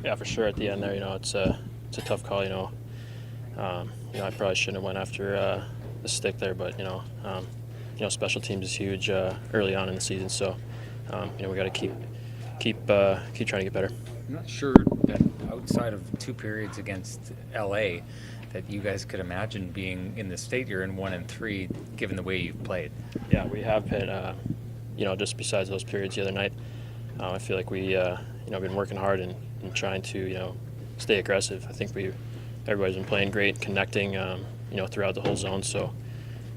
Yeah, for sure. At the end there, it's a tough call. I probably shouldn't have went after the stick there, but special teams is huge early on in the season. So we got to keep trying to get better. I'm not sure that outside of 2 periods against LA, that you guys could imagine being in the state you're in 1 and 3, given the way you've played. Yeah, we have been. Just besides those periods the other night, I feel like we been working hard and trying to stay aggressive. I think everybody's been playing great, connecting throughout the whole zone. So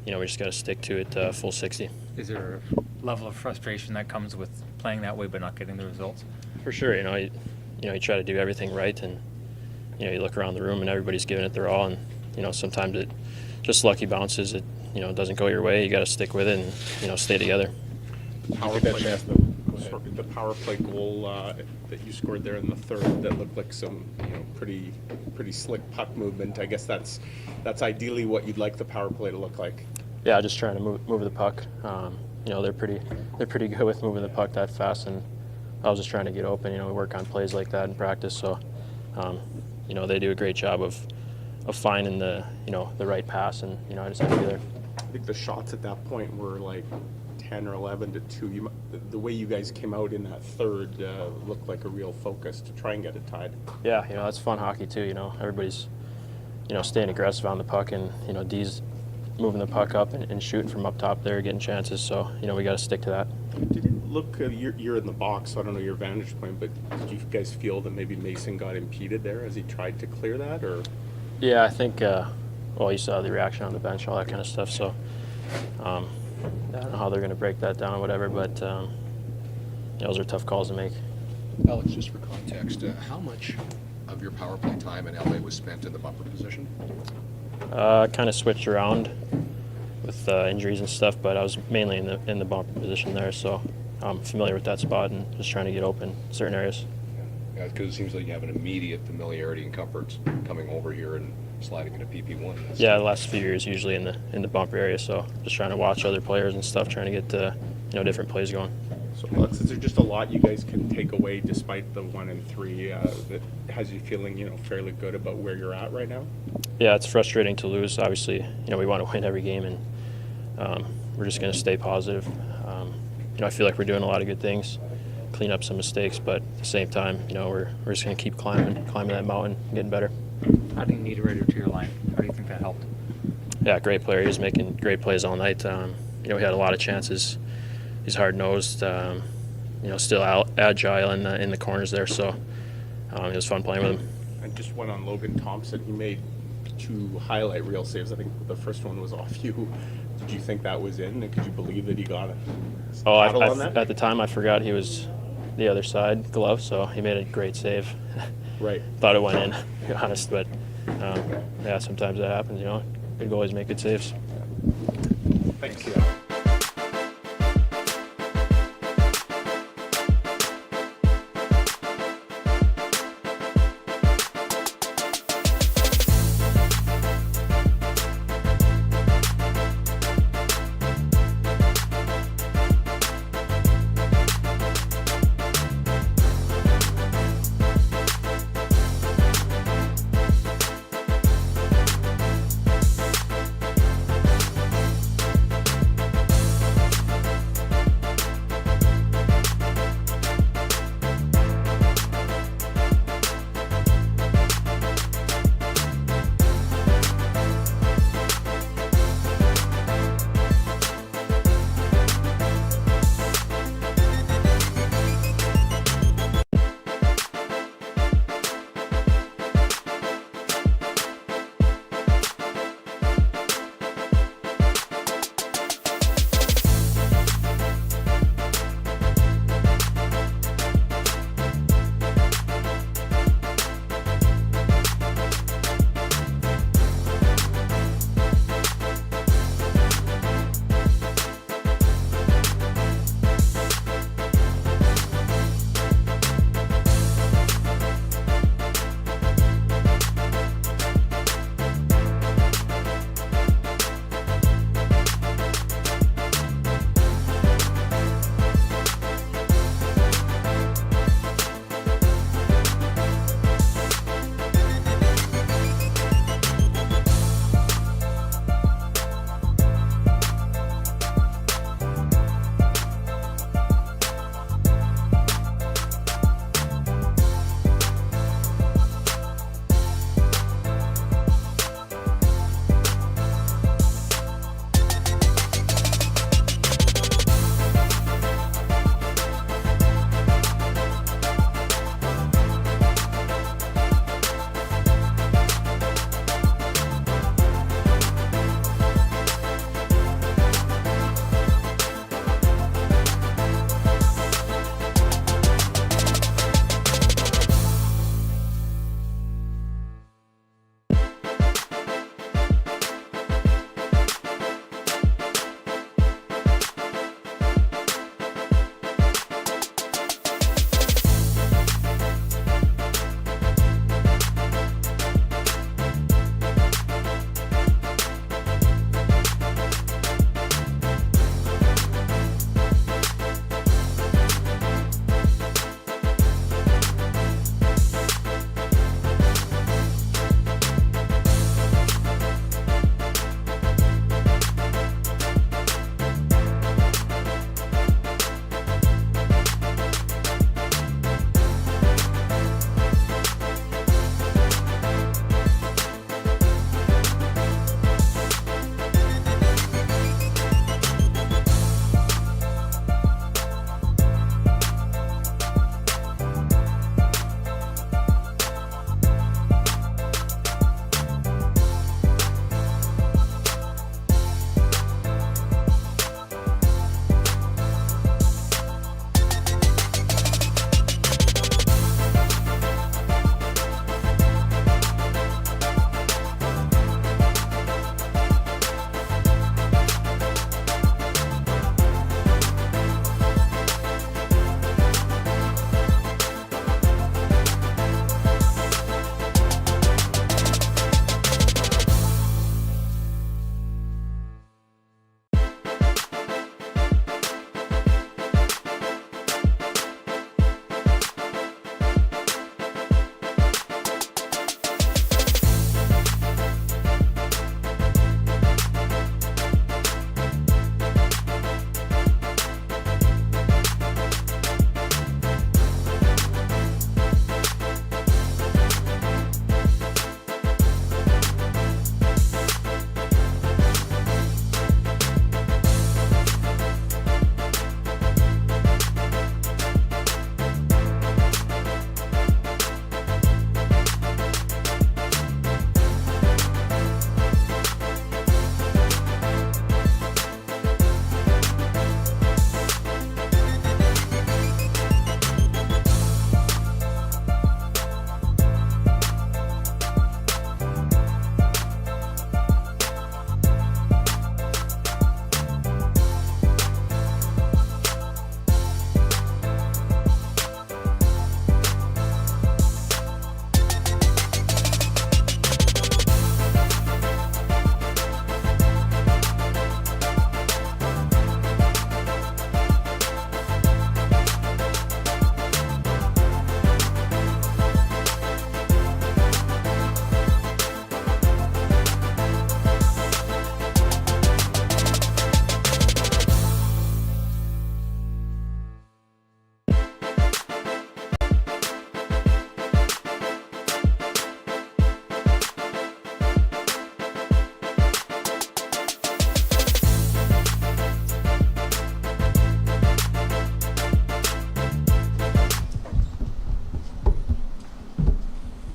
we just got to stick to it full 60. Is there a level of frustration that comes with playing that way but not getting the results? For sure, you try to do everything right, and you look around the room and everybody's giving it their all, and sometimes it just lucky bounces. It doesn't go your way. You got to stick with it and stay together. The power play goal that you scored there in the third, that looked like some pretty slick puck movement. I guess that's ideally what you'd like the power play to look like. Yeah, just trying to move the puck. They're pretty good with moving the puck that fast, and I was just trying to get open. We work on plays like that in practice, so they do a great job of finding the right pass, and I just have to be there. I think the shots at that point were like 10 or 11 to 2. The way you guys came out in that third looked like a real focus to try and get it tied. Yeah, that's fun hockey too. Everybody's staying aggressive on the puck, and D's moving the puck up and shooting from up top there, getting chances. So we got to stick to that. Did it look? You're in the box, so I don't know your vantage point, but did you guys feel that maybe Mason got impeded there as he tried to clear that, or? Yeah, I think. You saw the reaction on the bench, all that kind of stuff. So. I don't know how they're going to break that down or whatever, but those are tough calls to make. Alex, just for context, how much of your power play time in LA was spent in the bumper position? Kind of switched around with injuries and stuff, but I was mainly in the bumper position there, so I'm familiar with that spot and just trying to get open in certain areas. Yeah, because it seems like you have an immediate familiarity and comfort coming over here and sliding into PP1. Yeah, the last few years usually in the bumper area, so just trying to watch other players and stuff, trying to get different plays going. So Alex, is there just a lot you guys can take away despite the 1 and 3 that has you feeling fairly good about where you're at right now? Yeah, it's frustrating to lose. Obviously, we want to win every game, and we're just going to stay positive. I feel like we're doing a lot of good things, clean up some mistakes, but at the same time, we're just going to keep climbing that mountain, getting better. How do you need Ritter to your line? How do you think that helped? Yeah, great player. He was making great plays all night. We had a lot of chances. He's hard-nosed, still agile in the corners there, so it was fun playing with him. And just one on Logan Thompson. He made 2 highlight reel saves. I think the first one was off you. Did you think that was in? And could you believe that he got a on that? At the time I forgot he was the other side glove, so he made a great save. Right. Thought it went in, to be honest, but sometimes that happens. Good goalies make good saves. Thanks.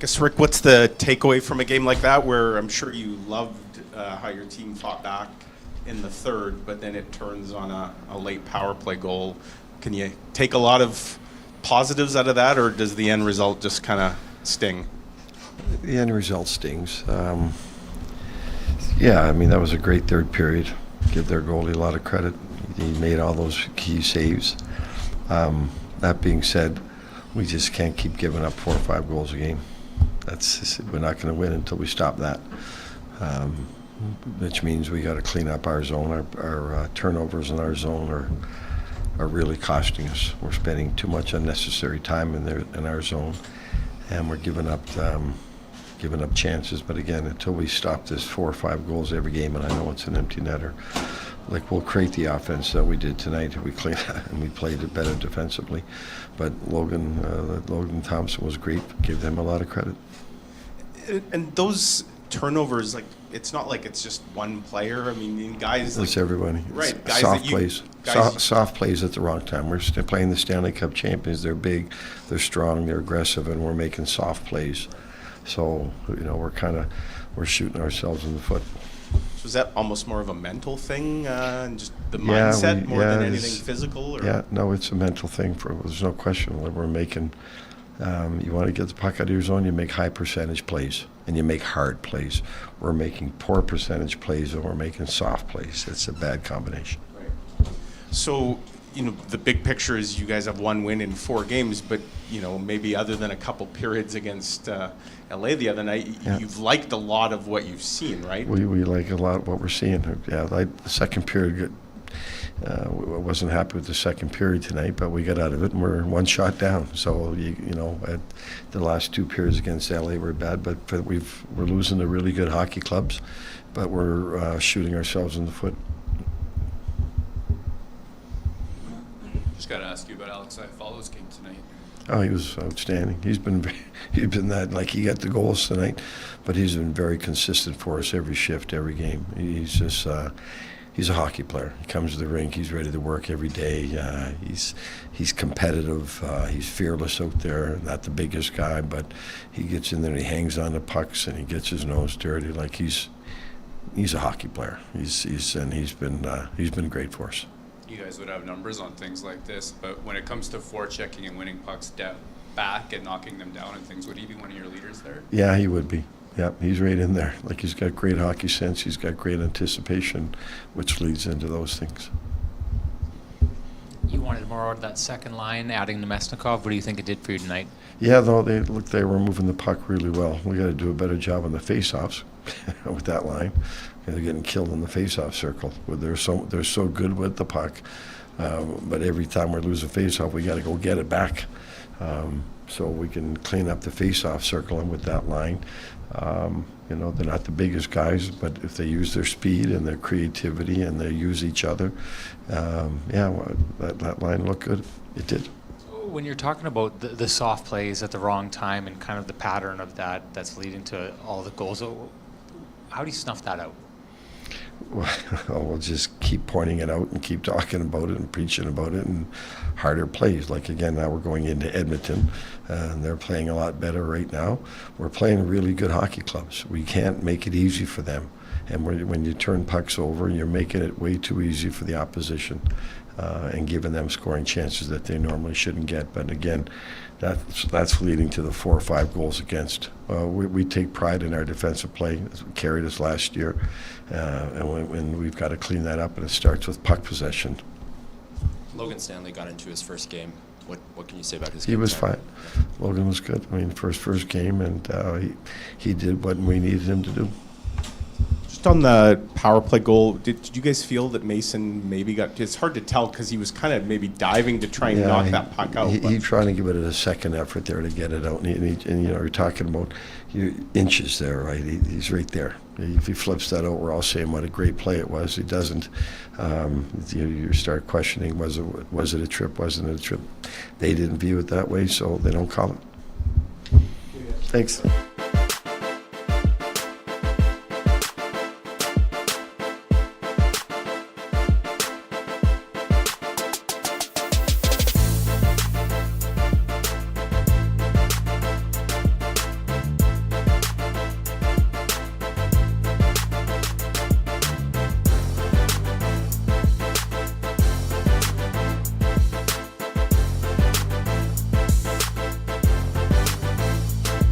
Guess, Rick, what's the takeaway from a game like that, where I'm sure you loved how your team fought back in the third, but then it turns on a late power play goal? Can you take a lot of positives out of that, or does the end result just kind of sting? The end result stings. Yeah, I mean, that was a great third period. Give their goalie a lot of credit. He made all those key saves. That being said, we just can't keep giving up 4 or 5 goals a game. We're not going to win until we stop that. Which means we got to clean up our zone. Our turnovers in our zone are really costing us. We're spending too much unnecessary time in our zone, and we're giving up chances. But again, until we stop this 4 or 5 goals every game, and I know it's an empty netter, like, we'll create the offense that we did tonight. We cleaned and we played it better defensively. But Logan Thompson was great. Give them a lot of credit. And those turnovers, like, it's not like it's just one player. I mean, guys. It's like, everybody. Right. It's guys soft that you, plays. guys Soft plays at the wrong time. We're still playing the Stanley Cup champions. They're big, they're strong, they're aggressive, and we're making soft plays. So, we're shooting ourselves in the foot. Was that almost more of a mental thing, and just the mindset more than anything physical? Or? Yeah, no, it's a mental thing. There's no question that we're making. You want to get the puck out of your zone, you make high percentage plays, and you make hard plays. We're making poor percentage plays, and we're making soft plays. It's a bad combination. Right. So, the big picture is you guys have 1 win in 4 games, but, maybe other than a couple periods against LA the other night, you've liked a lot of what you've seen, right? We like a lot of what we're seeing. Yeah, the second period, I wasn't happy with the second period tonight, but we got out of it, and we're 1 shot down. So, at the last 2 periods against LA were bad, but we're losing to really good hockey clubs, but we're shooting ourselves in the foot. Just got to ask you about Alex Iafallo's game tonight. Oh, he was outstanding. He's been that, like, he got the goals tonight, but he's been very consistent for us every shift, every game. He's just he's a hockey player. He comes to the rink, he's ready to work every day. He's competitive. He's fearless out there. Not the biggest guy, but he gets in there and he hangs on the pucks and he gets his nose dirty. Like, he's a hockey player. He's been great for us. You guys would have numbers on things like this, but when it comes to forechecking and winning pucks back and knocking them down and things, would he be one of your leaders there? Yeah, he would be. Yeah, he's right in there. Like, he's got great hockey sense. He's got great anticipation, which leads into those things. You wanted more out of that second line, adding Nemesnikov. What do you think it did for you tonight? Yeah, though, they were moving the puck really well. We got to do a better job on the face-offs with that line. They're getting killed in the face-off circle. They're so good with the puck, but every time we lose a face-off, we got to go get it back. So we can clean up the face-off circle, and with that line, they're not the biggest guys, but if they use their speed and their creativity and they use each other, that line looked good. It did. When you're talking about the soft plays at the wrong time and kind of the pattern of that's leading to all the goals, how do you snuff that out? Well, we'll just keep pointing it out and keep talking about it and preaching about it, and harder plays. Like, again, now we're going into Edmonton, and they're playing a lot better right now. We're playing really good hockey clubs. We can't make it easy for them. And when you turn pucks over, you're making it way too easy for the opposition and giving them scoring chances that they normally shouldn't get. But again, that's leading to the 4 or 5 goals against. We take pride in our defensive play. It carried us last year, and we've got to clean that up, and it starts with puck possession. Logan Stanley got into his first game. What can you say about his game? He was fine. Logan was good. I mean, first game, and he did what we needed him to do. Just on the power play goal, did you guys feel that Mason maybe got? It's hard to tell because he was kind of maybe diving to try and knock that puck out. He trying to give it a second effort there to get it out, and you're talking about inches there, right? He's right there. If he flips that out, we're all saying what a great play it was. He doesn't. You start questioning: was it a trip? Wasn't it a trip? They didn't view it that way, so they don't call it. Thanks.